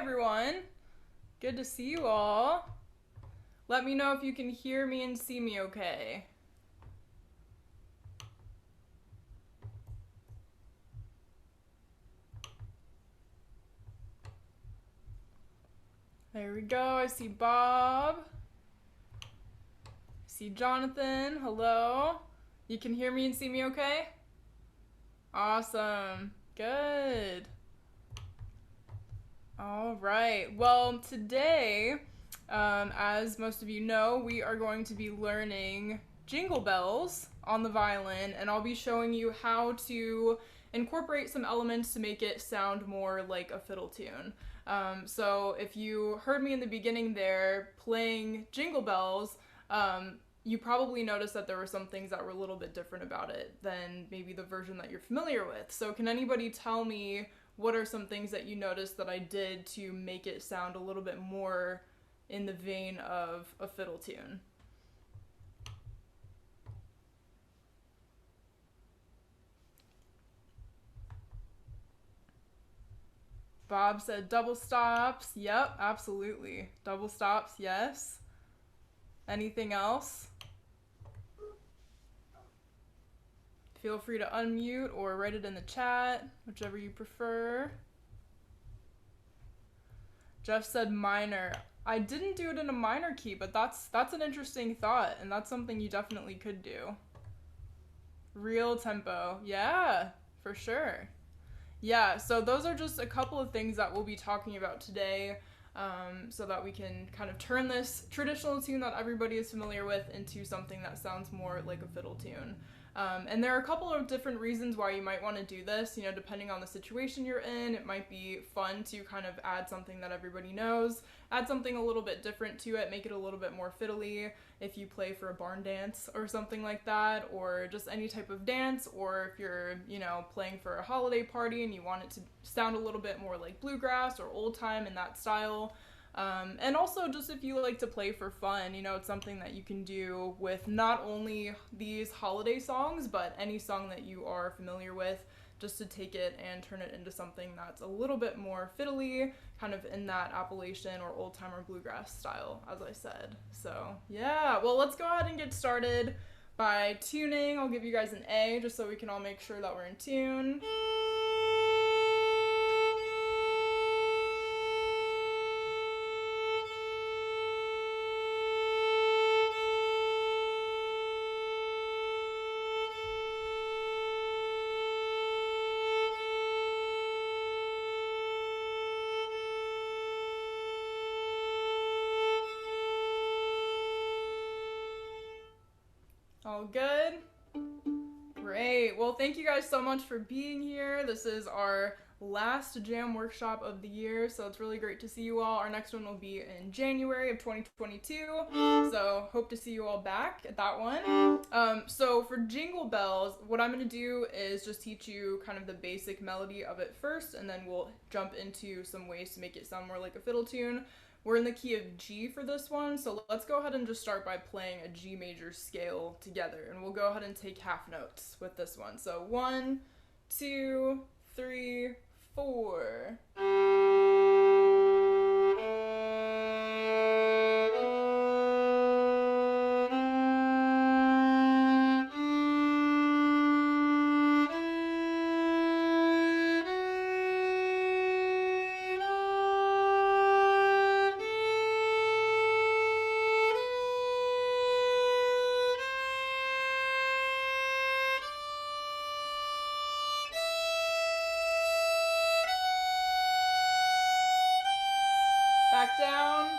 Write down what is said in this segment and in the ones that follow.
everyone. Good to see you all. Let me know if you can hear me and see me okay. There we go. I see Bob. I see Jonathan. Hello. You can hear me and see me okay? Awesome. Good. All right. Well, today, as most of you know, we are going to be learning Jingle Bells on the violin, and I'll be showing you how to incorporate some elements to make it sound more like a fiddle tune. So if you heard me in the beginning there playing Jingle Bells, you probably noticed that there were some things that were a little bit different about it than maybe the version that you're familiar with. So can anybody tell me what are some things that you noticed that I did to make it sound a little bit more in the vein of a fiddle tune? Bob said double stops. Yep, absolutely. Double stops, yes. Anything else? Feel free to unmute or write it in the chat, whichever you prefer. Jeff said minor. I didn't do it in a minor key, but that's an interesting thought, and that's something you definitely could do. Real tempo. Yeah, for sure. Yeah, so those are just a couple of things that we'll be talking about today, so that we can kind of turn this traditional tune that everybody is familiar with into something that sounds more like a fiddle tune. And there are a couple of different reasons why you might want to do this, you know, depending on the situation you're in. It might be fun to kind of add something that everybody knows, add something a little bit different to it, make it a little bit more fiddly if you play for a barn dance or something like that, or just any type of dance, or if you're, you know, playing for a holiday party and you want it to sound a little bit more like bluegrass or old time in that style. And also just if you like to play for fun, you know, it's something that you can do with not only these holiday songs, but any song that you are familiar with, just to take it and turn it into something that's a little bit more fiddly, kind of in that Appalachian or old time or bluegrass style, as I said. So yeah, well, let's go ahead and get started by tuning. I'll give you guys an A just so we can all make sure that we're in tune. All good? Great. Well, thank you guys so much for being here. This is our last jam workshop of the year, so it's really great to see you all. Our next one will be in January of 2022, so hope to see you all back at that one. So for Jingle Bells, what I'm going to do is just teach you kind of the basic melody of it first, and then we'll jump into some ways to make it sound more like a fiddle tune. We're in the key of G for this one, so let's go ahead and just start by playing a G major scale together, and we'll go ahead and take half notes with this one. So 1, 2, 3, 4. Back down.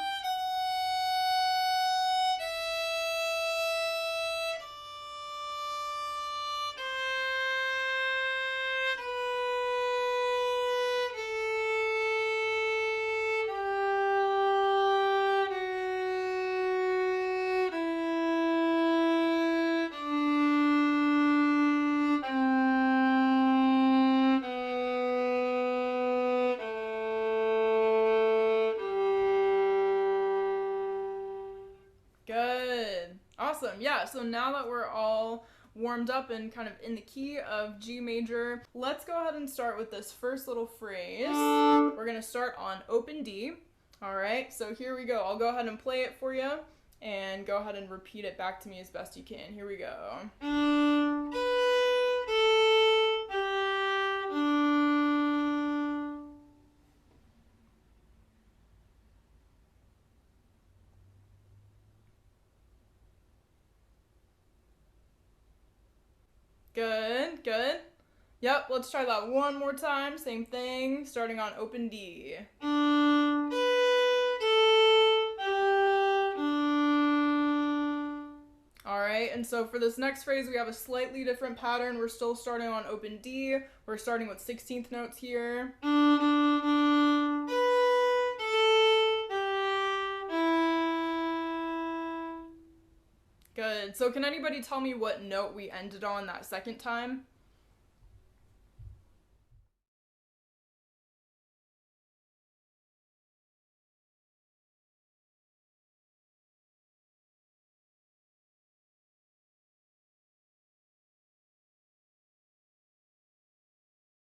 Good. Awesome. Yeah, so now that we're all warmed up and kind of in the key of G major, let's go ahead and start with this first little phrase. We're gonna start on open D. All right, so here we go. I'll go ahead and play it for you and go ahead and repeat it back to me as best you can. Here we go. Good, good. Yep, let's try that one more time. Same thing, starting on open D. Alright, and so for this next phrase, we have a slightly different pattern. We're still starting on open D. We're starting with 16th notes here. Good. So can anybody tell me what note we ended on that second time?